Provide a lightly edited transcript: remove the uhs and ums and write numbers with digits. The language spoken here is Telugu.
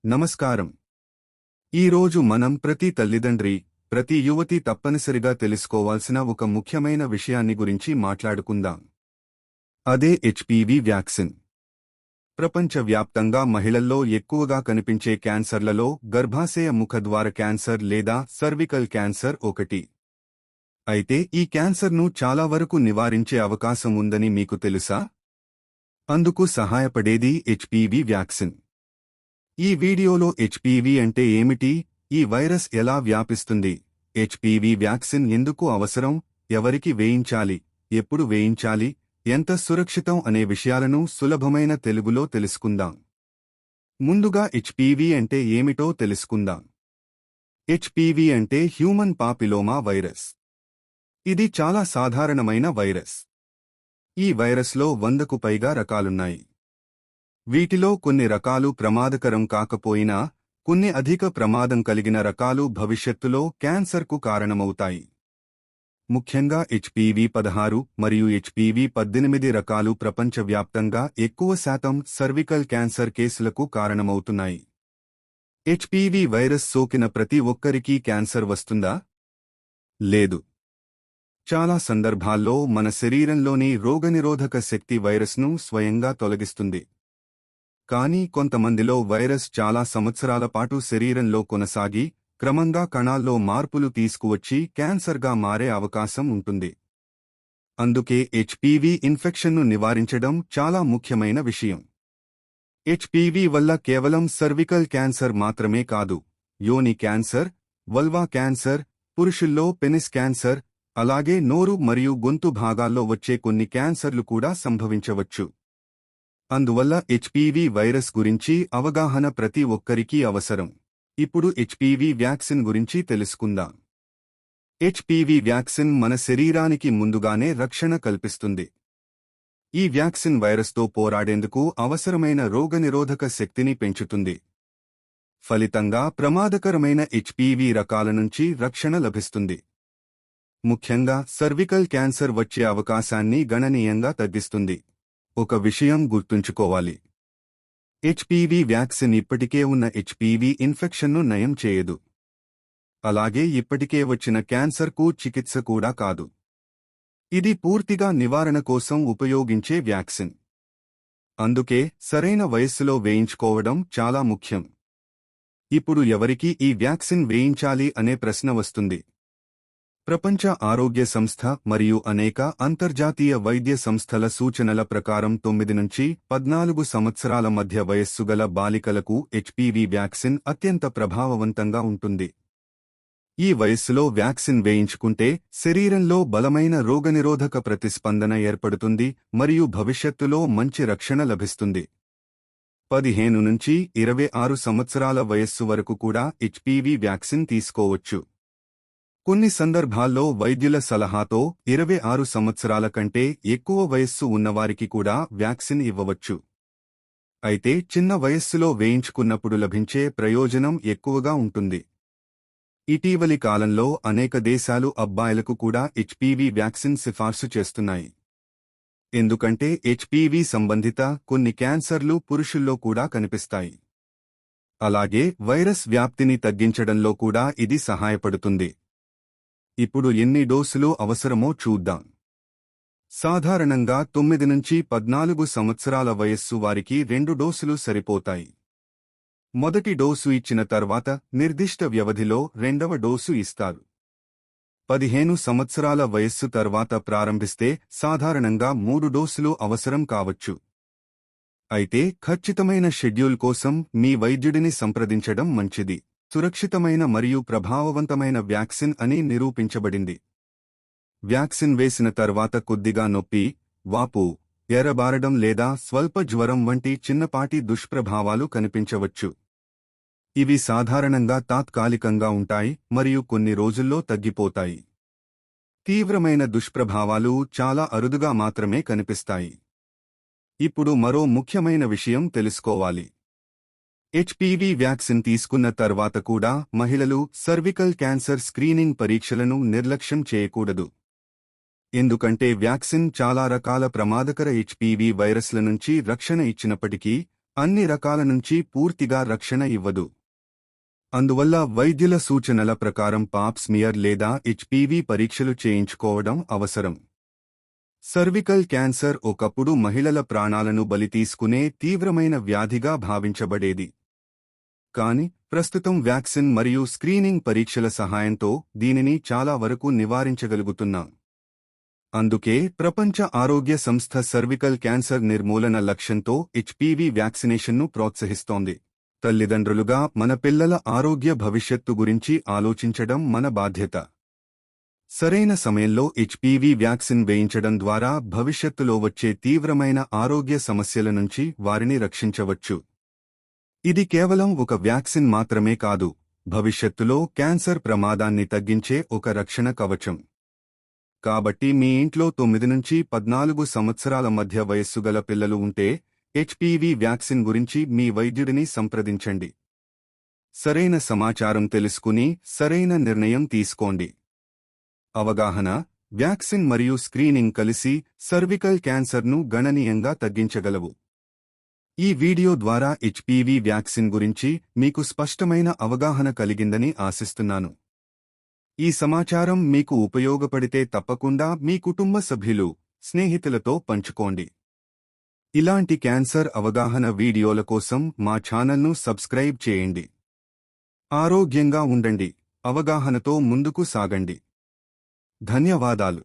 నమస్కారం. ఈరోజు మనం ప్రతి తల్లిదండ్రి, ప్రతి యువతి తప్పనిసరిగా తెలుసుకోవాల్సిన ఒక ముఖ్యమైన విషయాన్ని గురించి మాట్లాడుకుందాం. అదే హెచ్పివి వ్యాక్సిన్. ప్రపంచవ్యాప్తంగా మహిళల్లో ఎక్కువగా కనిపించే క్యాన్సర్లలో గర్భాశయ ముఖద్వార క్యాన్సర్ లేదా సర్వికల్ క్యాన్సర్ ఒకటి. అయితే ఈ క్యాన్సర్ను చాలా వరకు నివారించే అవకాశం ఉందని మీకు తెలుసా? అందుకు సహాయపడేది హెచ్పివి వ్యాక్సిన్. ఈ వీడియోలో హెచ్పివి అంటే ఏమిటి, ఈ వైరస్ ఎలా వ్యాపిస్తుంది, హెచ్పివి వ్యాక్సిన్ ఎందుకు అవసరం, ఎవరికి వేయించాలి, ఎప్పుడు వేయించాలి, ఎంత సురక్షితం అనే విషయాలను సులభమైన తెలుగులో తెలుసుకుందాం. ముందుగా హెచ్పివి అంటే ఏమిటో తెలుసుకుందాం. హెచ్పివి అంటే హ్యూమన్ పాపిలోమా వైరస్. ఇది చాలా సాధారణమైన వైరస్. ఈ వైరస్లో 100కు పైగా రకాలున్నాయి. వీటిలో కొన్ని రకాలు ప్రమాదకరం కాకపోయినా, కొన్ని అధిక ప్రమాదం కలిగిన రకాలు భవిష్యత్తులో క్యాన్సర్కు కారణమవుతాయి. ముఖ్యంగా హెచ్పివి 16 మరియు హెచ్పివి 18 రకాలు ప్రపంచవ్యాప్తంగా ఎక్కువ శాతం సర్వికల్ క్యాన్సర్ కేసులకు కారణమవుతున్నాయి. హెచ్పివి వైరస్ సోకిన ప్రతి ఒక్కరికీ క్యాన్సర్ వస్తుందా? లేదు. చాలా సందర్భాల్లో మన శరీరంలోని రోగనిరోధక శక్తి వైరస్ను స్వయంగా తొలగిస్తుంది. కానీ కొంతమందిలో వైరస్ చాలా సంవత్సరాల పాటు శరీరంలో కొనసాగి, క్రమంగా కణాల్లో మార్పులు తీసుకువచ్చి క్యాన్సర్గా మారే అవకాశం ఉంటుంది. అందుకే హెచ్పివి ఇన్ఫెక్షన్ను నివారించడం చాలా ముఖ్యమైన విషయం. హెచ్పివి వల్ల కేవలం సర్వికల్ క్యాన్సర్ మాత్రమే కాదు, యోని క్యాన్సర్, వల్వా క్యాన్సర్, పురుషుల్లో పెనిస్ క్యాన్సర్, అలాగే నోరు మరియు గొంతు భాగాల్లో వచ్చే కొన్ని క్యాన్సర్లు కూడా సంభవించవచ్చు. అందువల్ల హెచ్పివి వైరస్ గురించి అవగాహన ప్రతి ఒక్కరికీ అవసరం. ఇప్పుడు హెచ్పివి వ్యాక్సిన్ గురించి తెలుసుకుందాం. హెచ్పివి వ్యాక్సిన్ మన శరీరానికి ముందుగానే రక్షణ కల్పిస్తుంది. ఈ వ్యాక్సిన్ వైరస్తో పోరాడేందుకు అవసరమైన రోగనిరోధక శక్తిని పెంచుతుంది. ఫలితంగా ప్రమాదకరమైన హెచ్పివి రకాల నుంచి రక్షణ లభిస్తుంది. ముఖ్యంగా సర్వికల్ క్యాన్సర్ వచ్చే అవకాశాన్ని గణనీయంగా తగ్గిస్తుంది. ఒక విషయం గుర్తుంచుకోవాలి. హెచ్పివి వ్యాక్సిన్ ఇప్పటికే ఉన్న హెచ్పివి ఇన్ఫెక్షన్ను నయం చేయదు. అలాగే ఇప్పటికే వచ్చిన క్యాన్సర్కు చికిత్స కూడా కాదు. ఇది పూర్తిగా నివారణ కోసం ఉపయోగించే వ్యాక్సిన్. అందుకే సరైన వయస్సులో వేయించుకోవడం చాలా ముఖ్యం. ఇప్పుడు ఎవరికి ఈ వ్యాక్సిన్ వేయించాలి అనే ప్రశ్న వస్తుంది. ప్రపంచ ఆరోగ్య సంస్థ మరియు అనేక అంతర్జాతీయ వైద్య సంస్థల సూచనల ప్రకారం 9 నుంచి 14 సంవత్సరాల మధ్య వయస్సుగల బాలికలకు హెచ్పివి వ్యాక్సిన్ అత్యంత ప్రభావవంతంగా ఉంటుంది. ఈ వయస్సులో వ్యాక్సిన్ వేయించుకుంటే శరీరంలో బలమైన రోగనిరోధక ప్రతిస్పందన ఏర్పడుతుంది మరియు భవిష్యత్తులో మంచి రక్షణ లభిస్తుంది. 15 నుంచి 26 సంవత్సరాల వయస్సు వరకు కూడా హెచ్పివి వ్యాక్సిన్ తీసుకోవచ్చు. కొన్ని సందర్భాల్లో వైద్యుల సలహాతో 26 సంవత్సరాల కంటే ఎక్కువ వయస్సు ఉన్నవారికి కూడా వ్యాక్సిన్ ఇవ్వవచ్చు. అయితే చిన్న వయస్సులో వేయించుకున్నప్పుడు లభించే ప్రయోజనం ఎక్కువగా ఉంటుంది. ఇటీవలి కాలంలో అనేక దేశాలు అబ్బాయిలకు కూడా హెచ్పివి వ్యాక్సిన్ సిఫార్సు చేస్తున్నాయి. ఎందుకంటే హెచ్పివి సంబంధిత కొన్ని క్యాన్సర్లు పురుషుల్లో కూడా కనిపిస్తాయి. అలాగే వైరస్ వ్యాప్తిని తగ్గించడంలో కూడా ఇది సహాయపడుతుంది. ఇప్పుడు ఎన్ని డోసులు అవసరమో చూద్దాం. సాధారణంగా 9 నుంచి 14 సంవత్సరాల వయస్సు వారికి 2 డోసులు సరిపోతాయి. మొదటి డోసు ఇచ్చిన తర్వాత నిర్దిష్ట వ్యవధిలో రెండవ డోసు ఇస్తారు. 15 సంవత్సరాల వయస్సు తర్వాత ప్రారంభిస్తే సాధారణంగా 3 డోసులు అవసరం కావచ్చు. అయితే ఖచ్చితమైన షెడ్యూల్ కోసం మీ వైద్యుడిని సంప్రదించడం మంచిది. సురక్షితమైన మరియు ప్రభావవంతమైన వ్యాక్సిన్ అని నిరూపించబడింది. వ్యాక్సిన్ వేసిన తర్వాత కొద్దిగా నొప్పి, వాపు, ఎర్రబారడం లేదా స్వల్ప జ్వరం వంటి చిన్నపాటి దుష్ప్రభావాలు కనిపించవచ్చు. ఇవి సాధారణంగా తాత్కాలికంగా ఉంటాయి మరియు కొన్ని రోజుల్లో తగ్గిపోతాయి. తీవ్రమైన దుష్ప్రభావాలు చాలా అరుదుగా మాత్రమే కనిపిస్తాయి. ఇప్పుడు మరో ముఖ్యమైన విషయం తెలుసుకోవాలి. హెచ్పివి వ్యాక్సిన్ తీసుకున్న తర్వాత కూడా మహిళలు సర్వికల్ క్యాన్సర్ స్క్రీనింగ్ పరీక్షలను నిర్లక్ష్యం చేయకూడదు. ఎందుకంటే వ్యాక్సిన్ చాలా రకాల ప్రమాదకర హెచ్పివి వైరస్ల నుంచి రక్షణ ఇచ్చినప్పటికీ అన్ని రకాల నుంచి పూర్తిగా రక్షణ ఇవ్వదు. అందువల్ల వైద్యుల సూచనల ప్రకారం పాప్ స్మియర్ లేదా హెచ్పివి పరీక్షలు చేయించుకోవడం అవసరం. సర్వికల్ క్యాన్సర్ ఒకప్పుడు మహిళల ప్రాణాలను బలి తీసుకునే తీవ్రమైన వ్యాధిగా భావించబడేది. కాని ప్రస్తుతం వ్యాక్సిన్ మరియు స్క్రీనింగ్ పరీక్షల సహాయంతో దీనిని చాలా వరకు నివారించగలుగుతున్నాం. అందుకే ప్రపంచ ఆరోగ్య సంస్థ సర్వికల్ క్యాన్సర్ నిర్మూలన లక్ష్యంతో హెచ్పివి వ్యాక్సినేషన్ను ప్రోత్సహిస్తోంది. తల్లిదండ్రులుగా మన పిల్లల ఆరోగ్య భవిష్యత్తు గురించి ఆలోచించడం మన బాధ్యత. సరైన సమయంలో హెచ్పివి వ్యాక్సిన్ వేయించడం ద్వారా భవిష్యత్తులో వచ్చే తీవ్రమైన ఆరోగ్య సమస్యల నుంచి వారిని రక్షించవచ్చు. ఇది కేవలం ఒక వ్యాక్సిన్ మాత్రమే కాదు, భవిష్యత్తులో క్యాన్సర్ ప్రమాదాన్ని తగ్గించే ఒక రక్షణ కవచం. కాబట్టి మీ ఇంట్లో 9 నుంచి 14 సంవత్సరాల మధ్య వయస్సుగల పిల్లలు ఉంటే హెచ్పివి వ్యాక్సిన్ గురించి మీ వైద్యుడిని సంప్రదించండి. సరైన సమాచారం తెలుసుకుని సరైన నిర్ణయం తీసుకోండి. అవగాహన, వ్యాక్సిన్ మరియు స్క్రీనింగ్ కలిసి సర్వికల్ క్యాన్సర్ను గణనీయంగా తగ్గించగలవు. ఈ వీడియో ద్వారా హెచ్పివి వ్యాక్సిన్ గురించి మీకు స్పష్టమైన అవగాహన కలిగిందని ఆశిస్తున్నాను. ఈ సమాచారం మీకు ఉపయోగపడితే తప్పకుండా మీ కుటుంబ సభ్యులు, స్నేహితులతో పంచుకోండి. ఇలాంటి క్యాన్సర్ అవగాహన వీడియోల కోసం మా ఛానల్ను సబ్స్క్రైబ్ చేయండి. ఆరోగ్యంగా ఉండండి, అవగాహనతో ముందుకు సాగండి. ధన్యవాదాలు.